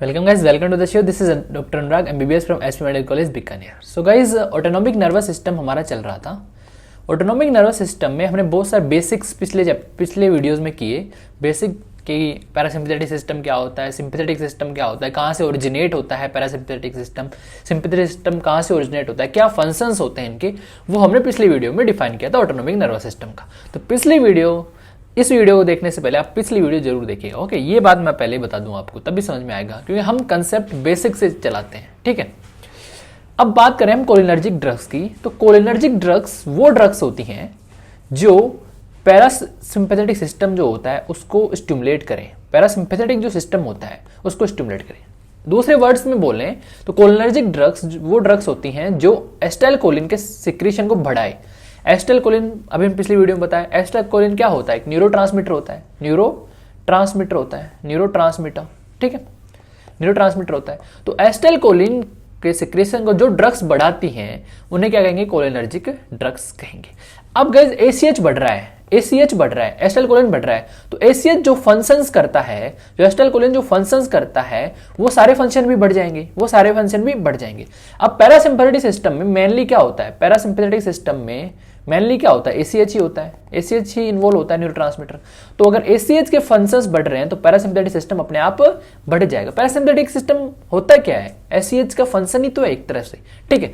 Welcome guys, welcome to the show. This is doctor Anurag, MBBS from SP medical college Bikaner. So guys, autonomic nervous system हमारा चल रहा था। Autonomic nervous system में हमने बहुत सारे बेसिक्स पिछले वीडियोस में किए। बेसिक कि पैरासिम्पथेटिक सिस्टम क्या होता है, सिंपैथेटिक सिस्टम क्या होता है, कहाँ से ओरिजिनेट होता है पैरासिम्पथेटिक सिस्टम, सिंपैथेटिक सिस्टम कहाँ से ओरिजिनेट होता है, क्या फंक्शंस होते हैं इनके, वो हमने पिछले वीडियो में डिफाइन किया था ऑटोनॉमिक नर्वस सिस्टम का। तो पिछली वीडियो, इस वीडियो को देखने से पहले आप पिछली वीडियो जरूर देखिएगा। ओके, ये बात मैं पहले ही बता दूं आपको, तभी समझ में आएगा, क्योंकि हम कंसेप्ट बेसिक से चलाते हैं। ठीक है, अब बात करें हम कोलिनर्जिक ड्रग्स की। तो कोलिनर्जिक ड्रग्स वो ड्रग्स होती हैं जो पैरासिम्पैथेटिक सिस्टम जो होता है उसको स्टिमुलेट करें। पैरासिम्पैथेटिक जो सिस्टम होता है उसको स्टिमुलेट करें। दूसरे वर्ड्स में बोलें तो कोलिनर्जिक ड्रग्स वो ड्रग्स होती हैं जो एसिटाइलकोलिन के सिक्रीशन को बढ़ाए। एसिटाइलकोलिन अभी हम पिछली वीडियो में बताया, एसिटाइलकोलिन क्या होता है? एक न्यूरोट्रांसमीटर होता है, न्यूरोट्रांसमीटर। ठीक है, न्यूरोट्रांसमीटर होता है। तो एसिटाइलकोलिन के सिक्रेशन को जो ड्रग्स बढ़ाती हैं उन्हें क्या कहेंगे? कोलिनर्जिक ड्रग्स कहेंगे। अब गाइस, एसीएच बढ़ रहा है, एसिटाइलकोलिन बढ़ रहा है, तो एसीएच जो फंक्शंस करता है, जो एसिटाइलकोलिन जो फंक्शंस करता है, वो सारे फंक्शन भी बढ़ जाएंगे, अब पैरासिम्पैथेटिक सिस्टम में मेनली क्या होता है? पैरासिम्पैथेटिक सिस्टम में मेनली क्या होता है? एसीएच ही होता है, एसीएच ही इन्वॉल्व होता है, न्यूरोट्रांसमीटर। तो अगर एसीएच के फंक्शंस बढ़ रहे हैं तो पैरासिम्पैथेटिक सिस्टम अपने आप बढ़ जाएगा। पैरासिम्पैथेटिक सिस्टम होता क्या है? एसीएच का फंक्शन ही तो है एक तरह से। ठीक है,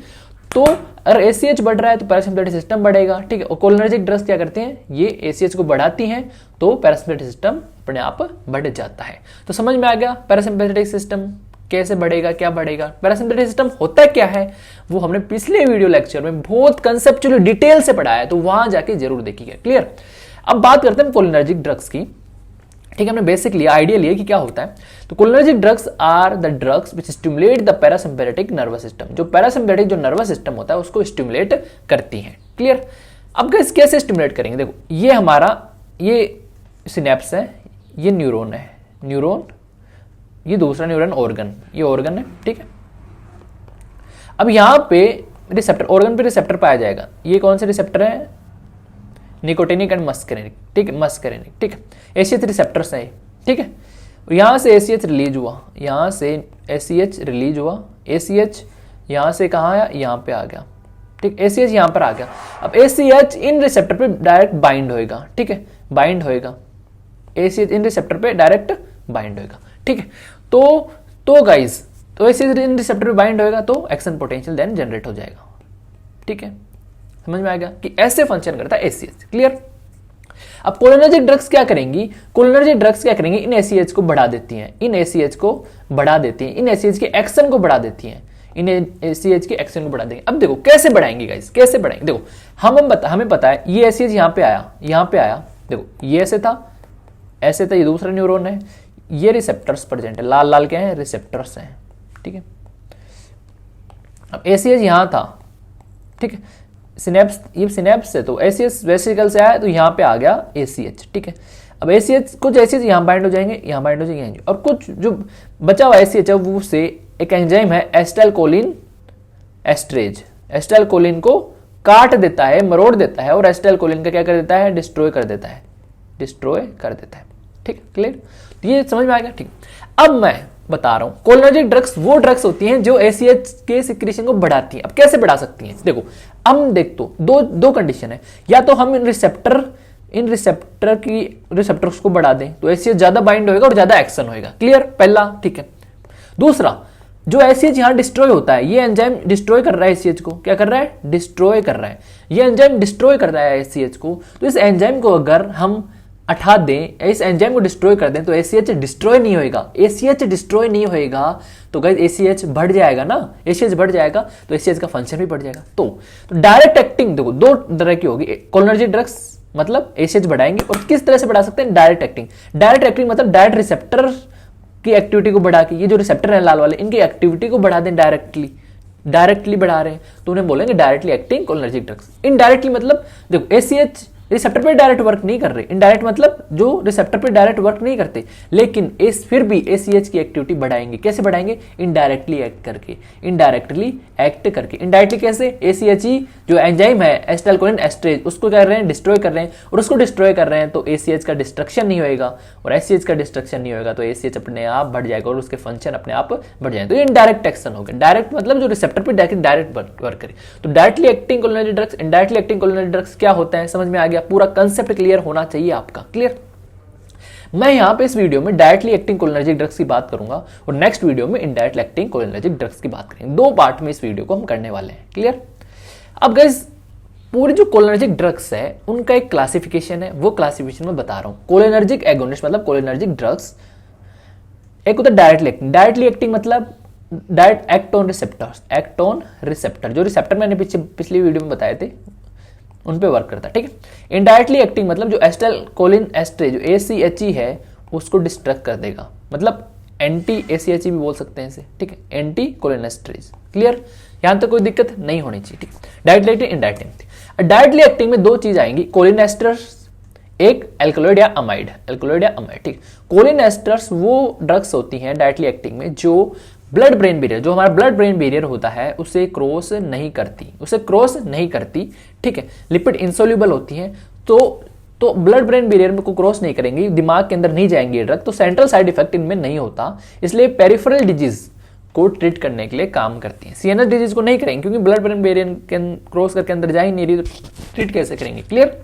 तो अगर एसीएच बढ़ रहा है तो पैरासिम्पैथेटिक सिस्टम बढ़ेगा। ठीक है, और कोलिनर्जिक ड्रग्स क्या करते हैं? ये एसीएच को बढ़ाती हैं, तो पैरासिम्पैथेटिक सिस्टम अपने आप बढ़ जाता है। तो समझ में आ गया पैरासिम्पैथेटिक सिस्टम कैसे बढ़ेगा, क्या बढ़ेगा। पैरासिम्पैथेटिक सिस्टम होता क्या है वो हमने पिछले वीडियो लेक्चर में बहुत कंसेप्चुअली डिटेल से पढ़ाया है, तो वहां जाके जरूर देखिएगा। क्लियर। अब बात करते हैं कोलिनर्जिक ड्रग्स की। ठीक है, हमने बेसिक लिया, आइडिया लिया कि क्या होता है। तो cholinergic drugs are the drugs which stimulate the parasympathetic nervous system. जो पैरासिम्पैथेटिक जो नर्वस सिस्टम होता है उसको स्टिमुलेट करती हैं। क्लियर। अब कैसे स्टिमुलेट करेंगे? देखो, ये हमारा ये सिनेप्स है, ये न्यूरॉन है, ये दूसरा न्यूरॉन ऑर्गन, ये ऑर्गन है। ठीक है, अब यहां पे रिसेप्टर, ऑर्गन पे रिसेप्टर पाया जाएगा। ये कौन से रिसेप्टर है? Nicotinic and muscarinic. ठीक है, मस्करेनिक। ठीक है, एसीएच रिसेप्टर्स है। ठीक है, यहां से एसीएच रिलीज हुआ, एसीएच यहां से कहां आया? यहां पे आ गया। ठीक, एसीएच यहां पर आ गया। अब एसीएच इन रिसेप्टर पे डायरेक्ट बाइंड होएगा। ठीक है, बाइंड होएगा, एसीएच इन रिसेप्टर पे डायरेक्ट बाइंड होएगा। ठीक है, तो गाइस, तो एसीएच इन रिसेप्टर पे बाइंड होएगा तो एक्शन पोटेंशियल देन जनरेट हो जाएगा। ठीक है, समझ में आ गया कि ऐसे फंक्शन करता है एसीएच। क्लियर। अब कोलिनर्जिक ड्रग्स क्या करेंगी? इन एसीएच को बढ़ा देती हैं, इन एसीएच के एक्शन को बढ़ा देती हैं, अब देखो कैसे बढ़ाएंगे गाइस, कैसे बढ़ाएंगे? देखो, हमें पता है ये एसीएच यहां पे आया, देखो ये ऐसे था, ये दूसरा न्यूरॉन है, ये रिसेप्टर्स प्रेजेंट है, लाल लाल क्या है? रिसेप्टर्स हैं। ठीक है, अब एसीएच यहां था। ठीक है, ये सिनेप्स है, तो एसीएच वेसिकल से आया तो यहां पे आ गया एसीएच। ठीक है, अब एसीएच कुछ एसीएच यहां बाइंड हो जाएंगे, और कुछ जो बचा हुआ एसीएच है वो से एक एंजाइम है एसिटाइलकोलिन एस्ट्रेज, एसिटाइलकोलिन को काट देता है, मरोड़ देता है, और एसिटाइलकोलिन का क्या कर देता है? डिस्ट्रॉय कर देता है। ठीक है, क्लियर। तो ये समझ में आ गया। ठीक, अब मैं बता रहा हूं कोलिनर्जिक ड्रग्स वो ड्रग्स होती हैं जो एसीएच के सिक्रीशन को बढ़ाती हैं। अब कैसे बढ़ा सकती हैं? देखो, हम देख तो दो कंडीशन है, या तो हम इन रिसेप्टर्स को बढ़ा दें तो एसीएच ज्यादा बाइंड होएगा और ज्यादा एक्शन होएगा। क्लियर, पहला। ठीक है, दूसरा, जो एसीएच यहां डिस्ट्रॉय होता है, ये एंजाइम डिस्ट्रॉय कर रहा है एसीएच को, क्या कर रहा है? डिस्ट्रॉय कर रहा है। ये एंजाइम डिस्ट्रॉय कर रहा है एसीएच को, तो इस एंजाइम को अगर हम हटा दें, इस एंजाइम को डिस्ट्रॉय कर दें तो एसीएच डिस्ट्रॉय नहीं होएगा, तो गाइस एसीएच बढ़ जाएगा ना, तो एसीएच का फंक्शन भी बढ़ जाएगा। तो डायरेक्ट एक्टिंग देखो दो तरह की होगी। कोलिनर्जिक ड्रग्स मतलब एसीएच बढ़ाएंगे, और किस तरह से बढ़ा सकते हैं? डायरेक्ट एक्टिंग मतलब डायरेक्ट रिसेप्टर की एक्टिविटी को बढ़ा के, ये जो रिसेप्टर है लाल वाले, इनकी एक्टिविटी को बढ़ा दें, डायरेक्टली बढ़ा रहे हैं तो उन्हें बोलेंगे directly acting cholinergic drugs. Indirectly मतलब देखो, एसीएच रिसेप्टर पे डायरेक्ट वर्क नहीं कर रहे, इनडायरेक्ट मतलब जो रिसेप्टर पे डायरेक्ट वर्क नहीं करते, लेकिन फिर भी ACH की एक्टिविटी बढ़ाएंगे। कैसे बढ़ाएंगे? इनडायरेक्टली एक्ट करके, इनडायरेक्टली एक्ट करके। इनडायरेक्टली कैसे? ACHE जो एंजाइम है एसिटाइलकोलिन एस्ट्रेज, उसको कर रहे हैं डिस्ट्रॉय कर रहे हैं, और उसको डिस्ट्रॉय कर रहे हैं तो ACH का डिस्ट्रक्शन नहीं होएगा, और ACH का डिस्ट्रक्शन नहीं होएगा तो ACH अपने आप बढ़ जाएगा और उसके फंक्शन अपने आप बढ़ जाएंगे। तो ये इनडायरेक्ट एक्शन हो गया। डायरेक्ट मतलब जो रिसेप्टर पे डायरेक्ट वर्क करे। तो directly acting cholinergic drugs, indirectly acting cholinergic drugs क्या होता है, समझ में आ गया? पूरा कंसेप्ट क्लियर होना चाहिए आपका। क्लियर? मैं यहां पे इस वीडियो में डायरेक्टली एक्टिंग कोलिनर्जिक ड्रग्स की बात करूंगा और नेक्स्ट वीडियो में इनडायरेक्टली एक्टिंग कोलिनर्जिक ड्रग्स की बात करेंगे। 2 पार्ट में इस वीडियो को हम करने वाले हैं। क्लियर? अब गाइस पूरी जो कोलिनर्जिक ड्रग्स है उनका एक क्लासिफिकेशन है, वो क्लासिफिकेशन में बता रहा हूं। कोलिनर्जिक एगोनिस्ट मतलब कोलिनर्जिक ड्रग्स, एक होता है डायरेक्टली एक्टिंग। डायरेक्टली एक्टिंग मतलब direct act on receptors, act on receptor, जो रिसेप्टर मैंने पिछली वीडियो में बताए थे उन पे वर्क करता है। ठीक है? इनडायरेक्टली एक्टिंग मतलब जो एसिटाइलकोलिन एस्ट्रेज जो ACHE है उसको डिस्ट्रक्ट कर देगा, मतलब एंटी ACHE भी बोल सकते हैं इसे। ठीक है? Anticholinesterase. क्लियर? यहां तक कोई दिक्कत नहीं होनी चाहिए। ठीक है? Directly acting, indirectly acting. Directly acting में 2 चीज आएंगी, कोलिन एस्टर्स, एक एल्कलॉइड या अमाइड, एल्कलॉइड या अमाइड। ठीक, कोलिन एस्टर्स वो ड्रग्स होती हैं डायरेक्टली एक्टिंग में जो ब्लड ब्रेन बैरियर, जो हमारा ब्लड ब्रेन बैरियर होता है उसे क्रॉस नहीं करती, उसे क्रॉस नहीं करती। ठीक है? लिपिड इंसोल्यूबल होती हैं तो ब्लड ब्रेन बैरियर में को क्रॉस नहीं करेंगी, दिमाग के अंदर नहीं जाएंगी ये ड्रग, तो सेंट्रल साइड इफेक्ट इनमें नहीं होता, इसलिए पेरिफेरल डिजीज को ट्रीट करने के लिए काम करती हैं। CNS डिजीज को नहीं करेंगे क्योंकि ब्लड ब्रेन बैरियर के क्रॉस करके अंदर जा ही नहीं रही, तो ट्रीट कैसे करेंगे? क्लियर?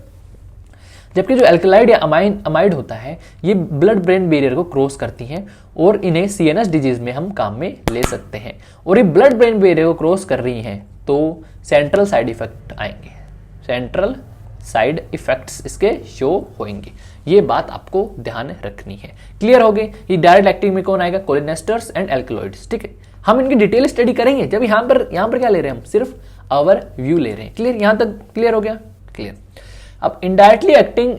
जबकि जो एल्कलाइड या अमाइड होता है ये ब्लड ब्रेन बैरियर को क्रॉस करती हैं और इन्हें CNS डिजीज में हम काम में ले सकते हैं। और ये ब्लड ब्रेन बैरियर को क्रॉस कर रही हैं तो सेंट्रल साइड इफेक्ट आएंगे, सेंट्रल साइड इफेक्ट्स इसके शो होंगे। ये बात आपको ध्यान रखनी है। क्लियर हो गए? ये डायरेक्ट एक्टिंग में कौन आएगा? कोलिनेस्टर्स एंड एल्कलॉइड्स। ठीक है? हम इनकी डिटेल स्टडी करेंगे जब यहां पर क्या ले रहे हैं, हम सिर्फ ओवर व्यू ले रहे हैं। क्लियर? यहां तक क्लियर हो गया? क्लियर। अब indirectly acting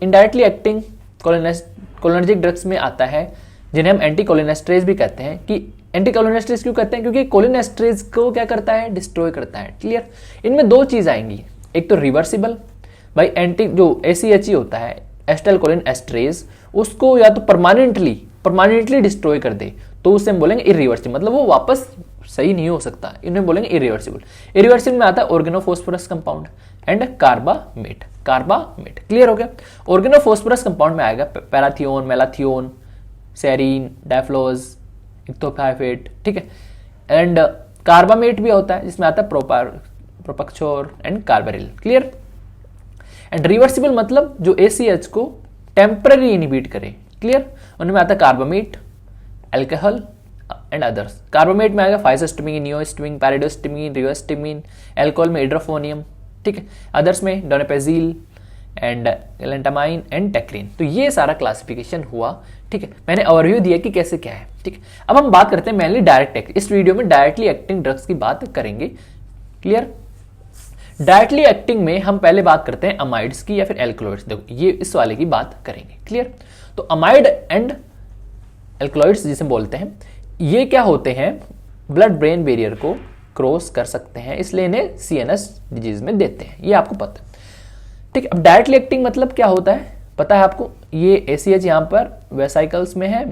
indirectly acting cholinergic drugs में आता है जिन्हें हम एंटीकोलिनेस्ट्रेज भी कहते हैं। कि एंटीकोलिनेस्ट्रेज क्यों कहते हैं? क्योंकि कोलिनेस्ट्रेज को क्या करता है? डिस्ट्रॉय करता है। क्लियर? इनमें 2 चीज आएंगी, एक तो रिवर्सिबल, भाई जो ACHE होता है एसिटाइलकोलिन एस्ट्रेज, उसको या तो परमानेंटली डिस्ट्रॉय कर दे तो उसे हम बोलेंगे इरिवर्सिबल, मतलब वो वापस सही नहीं हो सकता, इन्हें बोलेंगे इरिवर्सिबल। इरिवर्सिबल में आता है organophosphorus compound and carbamate. Clear हो गया? ऑर्गेनोफॉस्फोरस कंपाउंड में आएगा पैराथियोन, मेलाथियोन, सेरीन, डायफ्लोज, इक्थोफाइफेट। ठीक है? एंड कार्बामेट भी होता है जिसमें आता है propoxur and carbaryl. Clear? And reversible मतलब जो ACH को टेम्पररी इनहिबिट करे। क्लियर? उनमें आता है carbamate, alcohol and others. Carbamate में आएगा फाइजोस्टिमीन, नियोस्टिमीन, पैरिडोस्टिमीन, रियोस्टिमीन, अल्कोहल में हाइड्रोफोनियम। ठीक है? अदर्स में डोनापेजिल एंड एलेंटामाइन एंड टेक्रीन। तो ये सारा क्लासिफिकेशन हुआ। ठीक है? मैंने ओवरव्यू दिया कि कैसे क्या है। ठीक है? अब हम बात करते हैं मेनली डायरेक्ट एक्ट। इस वीडियो में डायरेक्टली एक्टिंग ड्रग्स की बात करेंगे। क्लियर? डायरेक्टली एक्टिंग में हम पहले बात करते हैं अमाइड्स की या फिर एल्कलॉइड्स। देखो ये इस वाले की बात करेंगे। क्लियर? तो अमाइड एंड एल्कलॉइड्स जिसे बोलते हैं, ये क्या होते हैं? ब्लड ब्रेन बैरियर को क्रॉस कर सकते हैं, इसलिए इन्हें CNS डिजीज में देते हैं, ये आपको पता है। ठीक है? अब डायरेक्टली एक्टिंग मतलब क्या होता है पता है आपको? ये ACH यहाँ पर वेसाइकल्स में है।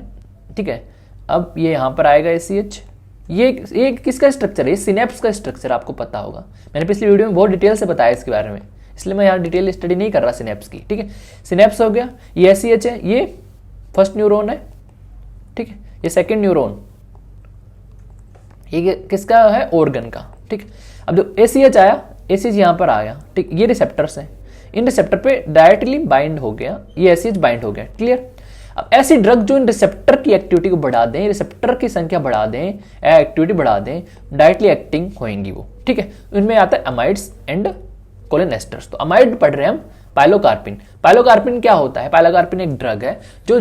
ठीक है? अब ये यहाँ पर आएगा ACH। ये किसका स्ट्रक्चर है? ये सिनेप्स का स्ट्रक्चर आपको पता होगा, मैंने पिछली वीडियो में बहुत डिटेल से बताया इसके बारे में, इसलिए मैं यहाँ डिटेल स्टडी नहीं कर रहा सिनेप्स की। ठीक है? सिनेप्स हो गया, ये ACH है, ये फर्स्ट न्यूरॉन है। ठीक है? ये सेकेंड न्यूरॉन, ये किसका है? ऑर्गन का। ठीक? अब जो ACH आया, ACH यहां पर आया। ठीक? ये रिसेप्टर्स हैं, इन रिसेप्टर पे डायरेक्टली बाइंड हो गया, ये ACH बाइंड हो गया। क्लियर? अब ऐसी ड्रग जो इन रिसेप्टर की एक्टिविटी को बढ़ा दें, रिसेप्टर की संख्या बढ़ा दें, एक्टिविटी बढ़ा दें, डायरेक्टली एक्टिंग होंगी वो। ठीक है? इनमें आता है अमाइड्स एंड कोलिनेस्टर्स। तो अमाइड पढ़ रहे हैं हम पाइलोकार्पिन। पाइलोकार्पिन क्या होता है? पाइलोकार्पिन एक ड्रग है जो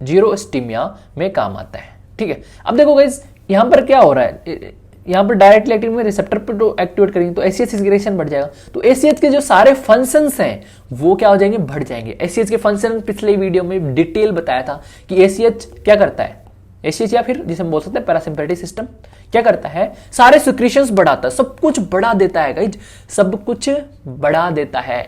जीरोस्टीमिया में काम आता है। ठीक है? अब देखो गाइस यहां पर क्या हो रहा है, यहां पर डायरेक्टली एक्टिव में रिसेप्टर पर तो एक्टिवेट करेंगे तो ACH सिग्रेशन बढ़ जाएगा, तो ACH के जो सारे फंक्शंस हैं वो क्या हो जाएंगे? बढ़ जाएंगे। ACH के फंक्शन पिछले वीडियो में डिटेल बताया था कि ACH क्या करता है? एसीएच या फिर जिसे हम बोल सकते हैं पैरासिम्पैथेटिक सिस्टम क्या करता है, सारे सिक्रीशंस बढ़ाता है, सब कुछ बढ़ा देता है गाइज, सब कुछ बढ़ा देता है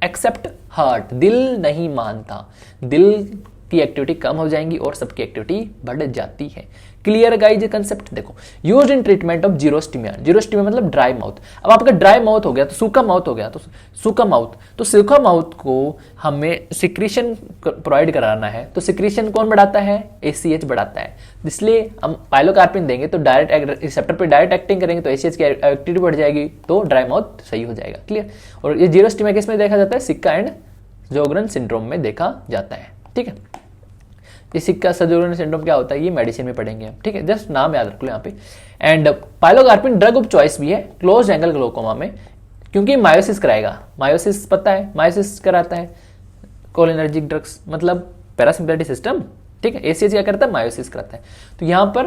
एक्सेप्ट हार्ट, दिल नहीं मानता, दिल की एक्टिविटी कम हो जाएंगी और सबकी एक्टिविटी बढ़ जाती है। Clear guys concept. देखो यूज्ड इन ट्रीटमेंट ऑफ जीरोस्टीमिया, जीरोस्टीमिया मतलब ड्राई माउथ। अब आपका ड्राई माउथ हो गया तो सूखा माउथ हो गया, तो सूखा माउथ को हमें सिक्रीशन प्रोवाइड कराना है, तो सिक्रीशन कौन बढ़ाता है, एसीएच बढ़ाता है। इसलिए हम पाइलोकार्पिन देंगे तो डायरेक्ट रिसेप्टर पे डायरेक्ट एक्टिंग करेंगे तो एसीएच की एक्टिविटी बढ़ जाएगी, तो ड्राई माउथ सही हो जाएगा। क्लियर। और ये जीरोस्टीमिया किस में देखा जाता है, सिक्का एंड जोगरन सिंड्रोम में देखा जाता है। ठीक है, ये सिक्का सजोरन सिंड्रोम क्या होता है ये मेडिसिन में पढ़ेंगे हम। ठीक है, जस्ट नाम याद रख लो यहाँ पे। And pilocarpine drug of choice भी है क्लोज एंगल ग्लोकोमा में, क्योंकि मायोसिस कराएगा, मायोसिस पता है, मायोसिस कराता है कोलिनर्जिक ड्रग्स मतलब पैरासिम्पैथेटिक सिस्टम। ठीक है, एसीएच क्या करता है, मायोसिस कराता है। तो यहाँ पर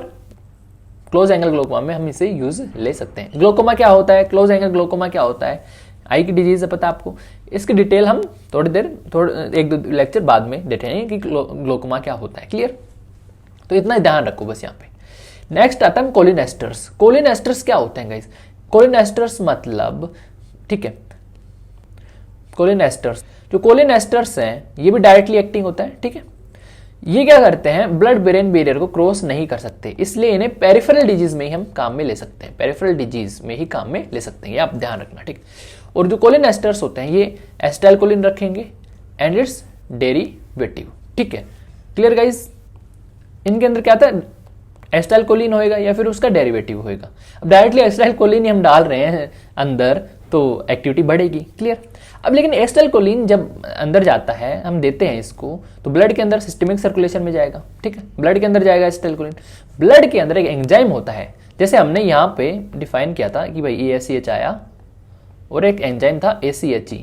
क्लोज एंगल ग्लोकोमा में हम इसे यूज ले सकते हैं। ग्लोकोमा क्या होता है, क्लोज एंगल ग्लोकोमा क्या होता है, आई की डिजीज है पता है आपको, इसकी डिटेल हम एक दो लेक्चर बाद में देखेंगे कि ग्लोकोमा क्या होता है। क्लियर, तो इतना ही ध्यान रखो बस यहाँ पे। नेक्स्ट आता है कोलिनेस्टर्स। कोलिनेस्टर्स क्या होते हैं गाइस, कोलिनेस्टर्स मतलब, ठीक है, कोलिनेस्टर्स, जो कोलिनेस्टर्स हैं ये भी डायरेक्टली एक्टिंग होता है। ठीक है, ये क्या करते हैं, ब्लड ब्रेन बैरियर को क्रॉस नहीं कर सकते, इसलिए इन्हें पेरिफेरल डिजीज में ही हम काम में ले सकते हैं, पेरिफेरल डिजीज में ही काम में ले सकते हैं, ये आप ध्यान रखना। ठीक, और जो कोलिनेस्टर्स होते हैं ये एसिटाइलकोलिन रखेंगे एंड इट्स डेरिवेटिव। ठीक है, क्लियर गाइस। इनके अंदर क्या था, एसिटाइलकोलिन होएगा या फिर उसका डेरिवेटिव होएगा। अब डायरेक्टली एसिटाइलकोलिन ही हम डाल रहे हैं अंदर तो एक्टिविटी बढ़ेगी। क्लियर। अब लेकिन एसिटाइलकोलिन जब अंदर जाता है, हम देते हैं इसको, तो ब्लड के अंदर सिस्टमिक सर्कुलेशन में जाएगा। ठीक है, ब्लड के अंदर जाएगा एसिटाइलकोलिन। ब्लड के अंदर एक एंजाइम होता है, जैसे हमने यहाँ पे डिफाइन किया था कि भाई ACH आया और एक एंजाइम था ACHE,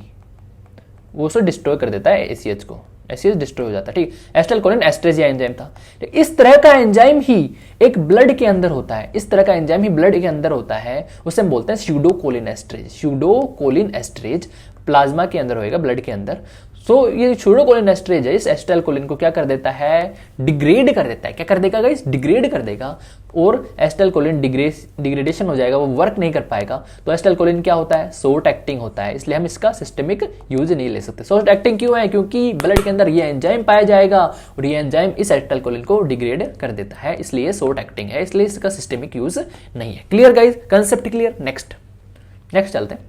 वो उसे डिस्ट्रॉय कर देता है ACH को, ACH डिस्ट्रॉय हो जाता है। ठीक, एसिटाइलकोलिन एस्ट्रेज एंजाइम था। इस तरह का एंजाइम ही एक ब्लड के अंदर होता है, इस तरह का एंजाइम ही ब्लड के अंदर होता है, उसे हम बोलते हैं स्यूडोकोलिन एस्ट्रेज। स्यूडोकोलिन एस्ट्रेज प्लाज्मा के अंदर होएगा, ब्लड के अंदर। सो ये स्यूडोकोलिन एस्ट्रेज है, इस एसिटाइलकोलिन को क्या कर देता है, डिग्रेड कर देता है। क्या कर देगा गाइस, डिग्रेड कर देगा, और एसिटाइलकोलिन डिग्रेडेशन हो जाएगा, वो वर्क नहीं कर पाएगा। तो एसिटाइलकोलिन क्या होता है, शॉर्ट एक्टिंग होता है, इसलिए हम इसका सिस्टमिक यूज नहीं ले सकते। शॉर्ट एक्टिंग क्यों है, क्योंकि ब्लड के अंदर ये एंजाइम पाया जाएगा और ये एंजाइम इस एसिटाइलकोलिन को डिग्रेड कर देता है, इसलिए शॉर्ट एक्टिंग है, इसलिए इसका सिस्टमिक यूज नहीं है। Clear guys, concept clear. Next चलते हैं।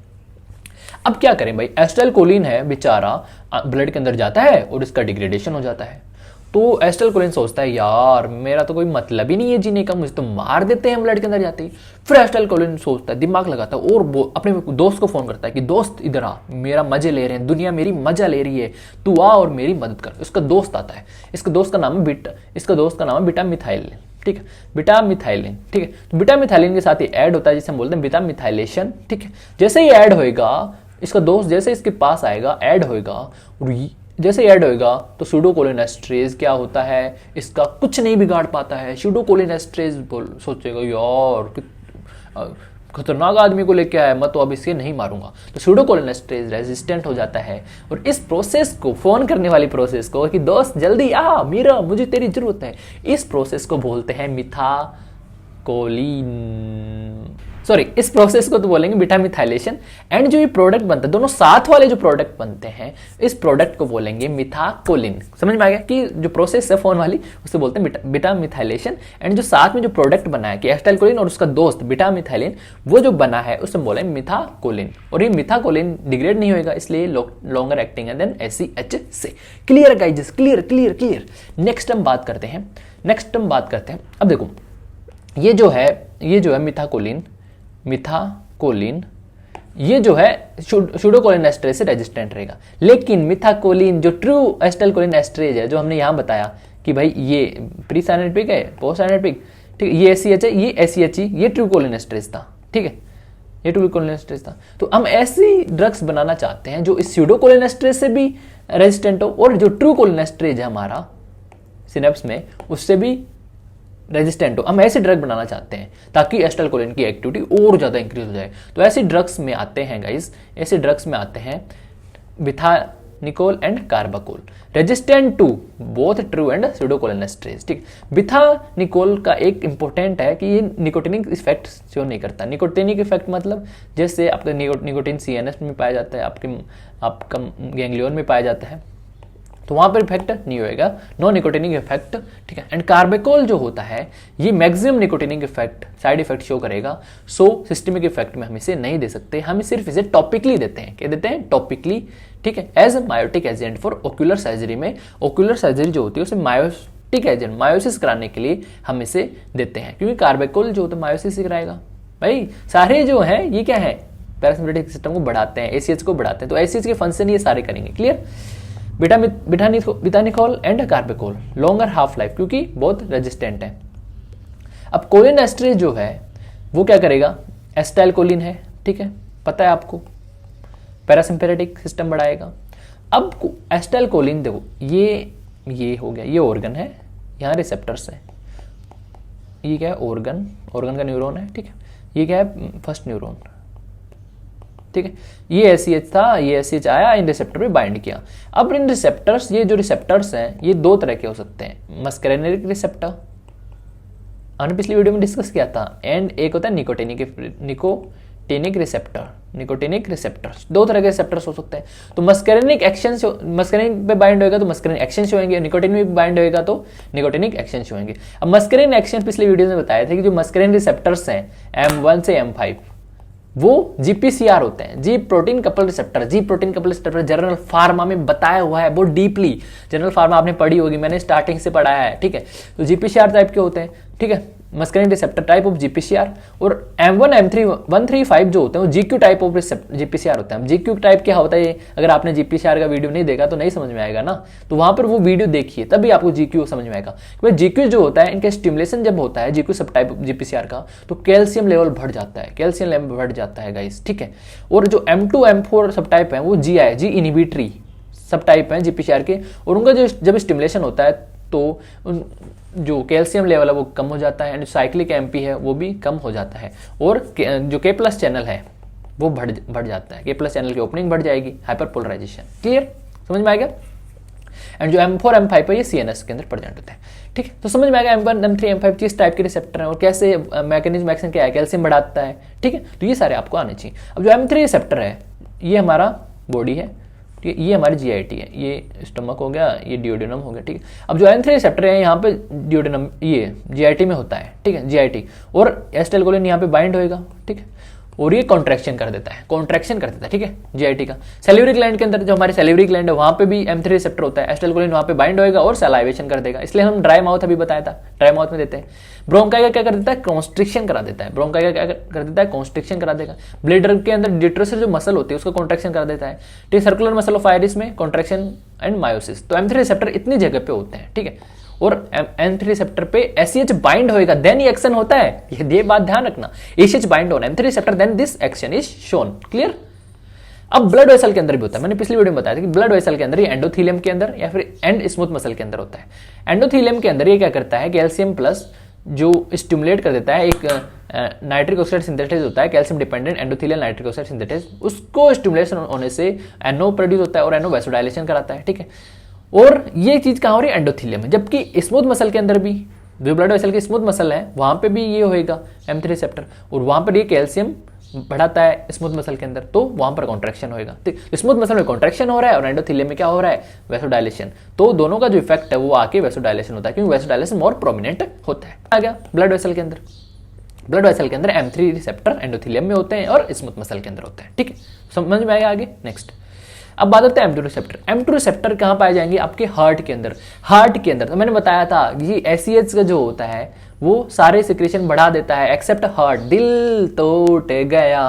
अब क्या करें भाई, एसिटाइलकोलिन है बेचारा, ब्लड के अंदर जाता है और इसका डिग्रेडेशन हो जाता है। तो एसिटाइलकोलिन सोचता है यार मेरा तो कोई मतलब ही नहीं है जीने का, मुझे तो मार देते हैं ब्लड के अंदर जाते ही। फिर एसिटाइलकोलिन सोचता है, दिमाग लगाता है और अपने दोस्त को फोन करता है कि दोस्त इधर आ, मेरा मजे ले रहे हैं, दुनिया मेरी मजा ले रही है, तू आ और मेरी मदद कर। इसका दोस्त आता है, इसका दोस्त का नाम है बीटा मिथाइलिन। ठीक है, बीटा मिथाइलिन। ठीक है, तो बीटा मिथाइलिन के साथ ही ऐड होता है जिसे हम बोलते हैं बीटा मिथाइलेशन। ठीक है, जैसे ही ऐड होएगा, इसका दोस्त जैसे इसके पास आएगा, ऐड होएगा, और जैसे ऐड होएगा तो स्यूडोकोलिन एस्ट्रेज क्या होता है, इसका कुछ नहीं बिगाड़ पाता है। स्यूडोकोलिन एस्ट्रेज सोचेगा यार खतरनाक आदमी को लेके आया, मैं तो अब इसे नहीं मारूंगा। तो स्यूडोकोलिन एस्ट्रेज रेजिस्टेंट हो जाता है, और इस प्रोसेस को, फोन करने वाली प्रोसेस को कि दोस्त जल्दी आ, मीरा मुझे तेरी जरूरत है, इस प्रोसेस को बोलते हैं इस प्रोसेस को तो बोलेंगे बीटा मिथाइलेशन। एंड जो ये प्रोडक्ट बनता है, दोनों साथ वाले जो प्रोडक्ट बनते हैं, इस प्रोडक्ट को बोलेंगे मिथाकोलिन। समझ में आ गया कि जो प्रोसेस है फोन वाली उसे बोलते हैं बीटा मिथाइलेशन। एंड जो साथ में जो प्रोडक्ट बना है कि एसिटाइलकोलिन और उसका दोस्त बीटा मिथाइलिन, वो जो बना है उसे बोलेंगे मिथाकोलिन। और ये मिथाकोलिन डिग्रेड नहीं होगा, इसलिए लॉन्गर एक्टिंग है देन ACH से। Clear guys, clear. नेक्स्ट हम बात करते हैं। अब देखो ये जो है मिथाकोलिन, ये जो है स्यूडोकोलिन एस्ट्रेज से रेजिस्टेंट रहेगा। लेकिन मिथाकोलिन जो ट्रू एसिटाइलकोलिन एस्ट्रेज है, जो हमने यहां बताया कि भाई ये प्री साइनेटिक है, पोस्ट साइनेटिक, ठीक है, ये ACH है, ये ACHE, ये ट्रू कोलिन एस्ट्रेज था। ठीक है, ये ट्रू कोलिन एस्ट्रेज था। तो हम ऐसी ड्रग्स बनाना चाहते हैं जो इस स्यूडोकोलिन एस्ट्रेज से भी रेजिस्टेंट हो, और जो ट्रू कोलिन एस्ट्रेज है हमारा सिनेप्स में, उससे भी रेजिस्टेंट हो। हम ऐसे ड्रग बनाना चाहते हैं ताकि एसिटाइलकोलिन की एक्टिविटी और ज्यादा इंक्रीज हो जाए। तो ऐसे ड्रग्स में आते हैं गाइस, निकोल and carbachol, resistant to both true and pseudocholinesterase. ठीक, बिथा निकोल का एक इंपॉर्टेंट है कि ये निकोटिनिक इफेक्ट शो नहीं करता। निकोटिनिक इफेक्ट मतलब जैसे आपका निकोटिन CNS में पाया जाता है, आपका गैंग्लियन में पाया जाता है, तो वहां पर इफेक्ट नहीं होएगा, नो निकोटिनिक इफेक्ट। ठीक है, एंड कार्बाकोल जो होता है ये maximum nicotinic effect side effect show करेगा। सो सिस्टमिक इफेक्ट में हम इसे नहीं दे सकते, हम सिर्फ इसे टॉपिकली देते हैं। क्या देते हैं? टॉपिकली। ठीक है, as a miotic agent for ocular surgery में, ओक्यूलर सर्जरी जो होती है उसे मायोटिक एजेंट मायोसिस कराने के लिए हम इसे देते हैं, क्योंकि कार्बाकोल जो होता है मायोसिस ही कराएगा। भाई सारे जो है ये क्या है, पैरासिम्पैथेटिक सिस्टम को बढ़ाते हैं, ACH को बढ़ाते हैं, तो ACH के फंक्शन ये सारे करेंगे। Clear? Bethanechol and carbachol longer half life क्योंकि बहुत रेजिस्टेंट है। अब कोलिनेस्टरेज जो है वो क्या करेगा? एसिटाइलकोलिन है, ठीक है, पता है आपको, पैरासिम्पैथेटिक सिस्टम बढ़ाएगा। अब एसिटाइलकोलिन देखो, ये हो गया, ये ऑर्गन है, यहाँ रिसेप्टर्स है, ये क्या है? ऑर्गन का न्यूरॉन है। ठीक है, ये क्या है? First neuron. ठीक है, ये ACH था, ये ACH आया, इन रिसेप्टर पे बाइंड किया। अब इन रिसेप्टर्स, ये जो रिसेप्टर्स हैं ये दो तरह के हो सकते हैं, मस्करेनिक रिसेप्टर, हमने पिछली वीडियो में डिस्कस किया था, एंड एक होता है निकोटिनिक रिसेप्टर। दो तरह के रिसेप्टर्स हो सकते हैं। तो मस्करेनिक एक्शन, मस्करेनिक पे बाइंड होएगा तो मस्करेनिक एक्शन होंगे, निकोटिन में बाइंड होएगा तो निकोटिनिक एक्शन होंगे। अब मस्करेनिक एक्शन पिछले वीडियो में बताया था कि जो मस्करेनिक रिसेप्टर्स हैं M1 से M5 वो GPCR होते हैं, जी protein couple receptor. General pharma में बताया हुआ है, वो डीपली जनरल फार्मा आपने पढ़ी होगी, मैंने स्टार्टिंग से पढ़ाया है। ठीक है, तो GPCR टाइप के होते हैं। ठीक है, muscarinic receptor type of GPCR, और M1 M3 135 जो होते हैं वो GQ टाइप ऑफ GPCR होते हैं। GQ टाइप क्या होता है, अगर आपने GPCR का वीडियो नहीं देखा तो नहीं समझ में आएगा ना, तो वहां पर वो वीडियो देखिए तभी आपको GQ समझ में आएगा। GQ जो होता है, इनका स्टिमुलेशन जब होता है GQ सब टाइप GPCR का, तो कैल्शियम लेवल बढ़ जाता है, गाइस। ठीक है, और जो M2 M4 सब टाइप है वो जी इनहिबिटरी सब टाइप है GPCR के, और उनका जो जब स्टिमुलेशन होता है तो जो कैल्शियम लेवल है वो कम हो जाता है, एंड साइक्लिक MP है वो भी कम हो जाता है, और जो K+ चैनल है वो बढ़ जाता है, K+ चैनल की ओपनिंग बढ़ जाएगी, हाइपरपोलराइजेशन। क्लियर? समझ में आ गया? एंड जो M4 M5 है ये CNS के अंदर प्रेजेंट होता है। ठीक है, तो समझ में आ गया M1 M3 M5 किस टाइप के रिसेप्टर हैं और कैसे मैकेनिज्म एक्शन क्या है, कैल्शियम बढ़ाता है। ठीक है, तो ये सारे आपको आने चाहिए। अब जो M3 रिसेप्टर है ये हमारा बॉडी है, ठीक है, ये हमारी GIT है, ये स्टमक हो गया, ये डियोडिनम हो गया। ठीक है, अब जो M3 रिसेप्टर है यहाँ पे डियोडिनम ये GIT में होता है। ठीक है, GIT, और एसिटाइलकोलिन यहाँ पे बाइंड होएगा। ठीक है, और ये कॉन्ट्रैक्शन कर देता है। ठीक है, GIT का सैलिवरी ग्लैंड के अंदर, जो हमारी सैलिवरी ग्लैंड है वहां पे भी M3 रिसेप्टर होता है, एसिटाइलकोलिन वहां पे बाइंड होएगा और सलाइवेशन कर देगा, इसलिए हम ड्राई माउथ अभी बताया था, ड्राई माउथ में देते हैं। ब्रोंकाई का क्या कर देता है? कॉन्स्ट्रिक्शन करा देता है। ब्रोंकाई का क्या कर देता है? कॉन्स्ट्रिक्शन करा देगा। ब्लेडर के अंदर डिट्रोसर जो मसल होती है उसका कॉन्ट्रैक्शन कर देता है। ठीक, सर्कुलर मसल ऑफ आइरिस में कॉन्ट्रैक्शन एंड मायोसिस। तो M3 रिसेप्टर इतनी जगह पे होते हैं। ठीक है, और M3 रिसेप्टर पे ACH बाइंड होएगा देन ये एक्शन होता है, ये बात ध्यान रखना, ACH बाइंड होना M3 receptor then this action is shown. Clear? अब ब्लड वेसल के अंदर भी होता है, मैंने पिछली वीडियो में बताया था कि ब्लड वेसल के अंदर ये एंडोथीलियम के अंदर या फिर एंड स्मूथ मसल के अंदर होता है। एंडोथीलियम के अंदर ये क्या करता है, कैल्शियम प्लस जो स्टिमुलेट कर देता है, एक नाइट्रिक ऑक्साइड सिंथेसिस होता है, calcium dependent endothelial nitric oxide synthesis, उसको स्टिमुलेशन होने से NO प्रोड्यूस होता है और NO वैसोडाइलेशन कराता है। ठीक है, और ये चीज कहां हो रही है? एंडोथीलियम में। जबकि स्मूथ मसल के अंदर भी, जो ब्लड वेसल की स्मूथ मसल है वहां पे भी ये होएगा M3 रिसेप्टर, और वहां पर ये कैल्शियम बढ़ाता है स्मूथ मसल के अंदर, तो वहां पर कॉन्ट्रैक्शन होएगा। तो स्मूथ मसल में कॉन्ट्रैक्शन हो रहा है और एंडोथीलियम में क्या हो रहा है? वैसोडाइलेशन। तो दोनों का जो इफेक्ट है वो आके वैसोडाइलेशन होता है, क्योंकि वैसोडाइलेशन मोर प्रोमिनेंट होता है। आ गया ब्लड वेसल के अंदर। ब्लड वेसल के अंदर M3 रिसेप्टर एंडोथीलियम में होते हैं और स्मूथ मसल के अंदर होते हैं। ठीक है, समझ में आएगा? आगे नेक्स्ट, अब बात होता है M2 रिसेप्टर। M2 रिसेप्टर कहां पाए जाएंगे? आपके हार्ट के अंदर। तो मैंने बताया था ये ACH का जो होता है वो सारे सिक्रेशन बढ़ा देता है एक्सेप्ट हार्ट। दिल टूट गया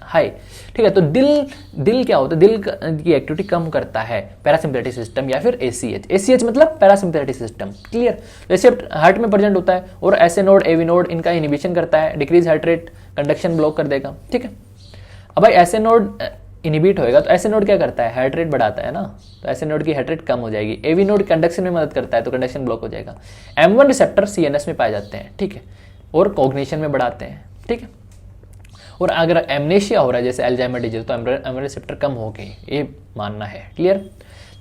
हाय। ठीक है, तो दिल क्या होता है? दिल की एक्टिविटी कम करता है पैरासिम्पैथेटिक सिस्टम या फिर ACH मतलब parasympathetic system. Clear? Receptor heart में प्रेजेंट होता है और SA नोड AV नोड इनका इनहिबिशन करता है, decrease heart rate, conduction block कर देगा। ठीक है, अब भाई SA नोड इनहिबिट होएगा तो SA नोड क्या करता है? हार्ट रेट बढ़ाता है ना, तो SA नोड की हार्ट रेट कम हो जाएगी। AV नोड कंडक्शन में मदद करता है तो कंडक्शन ब्लॉक हो जाएगा। M1 रिसेप्टर CNS में पाए जाते हैं। ठीक है, और कॉग्निशन में बढ़ाते हैं। ठीक है, और अगर एमनेशिया हो रहा है जैसे अल्जाइमर डिजीज तो M1 रिसेप्टर कम हो गई, ये मानना है। क्लियर?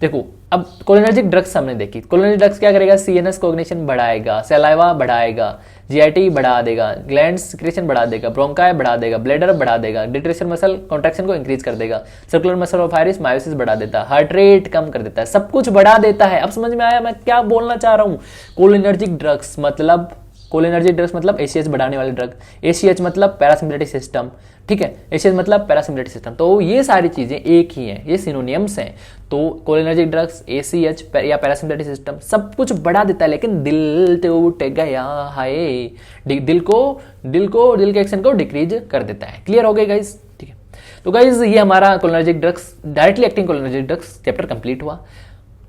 देखो अब कोलिनर्जिक ड्रग्स हमने देखी, कोलिनर्जिक ड्रग्स क्या करेगा, सीएनएस कॉग्निशन बढ़ाएगा, सलाइवा बढ़ाएगा, जीआईटी बढ़ा देगा, ग्लैंड सिक्रेशन बढ़ा देगा, ब्रोंकाई बढ़ा देगा, ब्लैडर बढ़ा देगा, डिट्रेशन मसल कॉन्ट्रैक्शन को इंक्रीज कर देगा, circular muscle of iris miosis बढ़ा देता है, हार्ट रेट कम कर देता है, सब कुछ बढ़ा देता है। अब समझ में आया मैं क्या बोलना चाह रहा हूं। कोलिनर्जिक ड्रग्स मतलब, कोलिनर्जिक ड्रग्स मतलब एसीएच बढ़ाने वाले ड्रग, एसीएच मतलब पैरासिम्पैथेटिक सिस्टम, ठीक है, एसीएच मतलब पैरासिम्पैथेटिक सिस्टम। तो ये सारी चीजें एक ही हैं, ये सिनोनियम्स हैं। तो कोलिनर्जिक ड्रग्स, एसीएच या पैरासिम्पैथेटिक सिस्टम सब कुछ बढ़ा देता है, लेकिन दिल टूट गया हाय, दिल के एक्शन को डिक्रीज कर देता है। क्लियर हो गए गाइस? ठीक है, तो गाइज ये हमारा cholinergic drugs, directly acting cholinergic drugs chapter complete हुआ।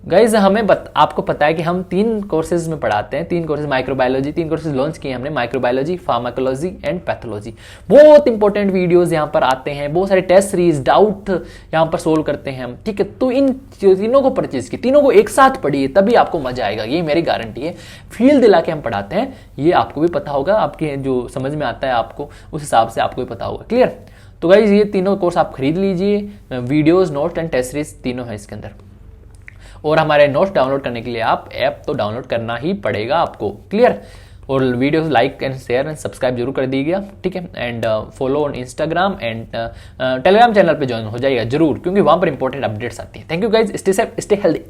गाइज हमें आपको पता है कि हम 3 कोर्सेज में पढ़ाते हैं, 3 कोर्सेज माइक्रोबायोलॉजी, 3 कोर्सेज लॉन्च किए हमने, माइक्रोबायोलॉजी, फार्माकोलॉजी एंड पैथोलॉजी। बहुत इंपॉर्टेंट वीडियोस यहाँ पर आते हैं, बहुत सारे टेस्ट सीरीज, डाउट यहाँ पर सोल्व करते हैं हम, ठीक है। तो इन तीनों को परचेज की, तीनों को एक साथ पढ़िए, तभी आपको मजा आएगा, ये मेरी गारंटी है। फील दिला के हम पढ़ाते हैं, ये आपको भी पता होगा, आपके जो समझ में आता है आपको उस हिसाब से आपको भी पता होगा। क्लियर? तो गाइज ये तीनों कोर्स आप खरीद लीजिए, videos, notes and test series तीनों है इसके अंदर। और हमारे नोट्स डाउनलोड करने के लिए आप ऐप तो डाउनलोड करना ही पड़ेगा आपको। क्लियर? और video like and share and subscribe जरूर कर दीजिएगा, ठीक है। And follow on Instagram and Telegram channel पे ज्वाइन हो जाइएगा जरूर, क्योंकि वहां पर इंपॉर्टेंट अपडेट्स आती है। Thank you guys, stay safe, stay healthy.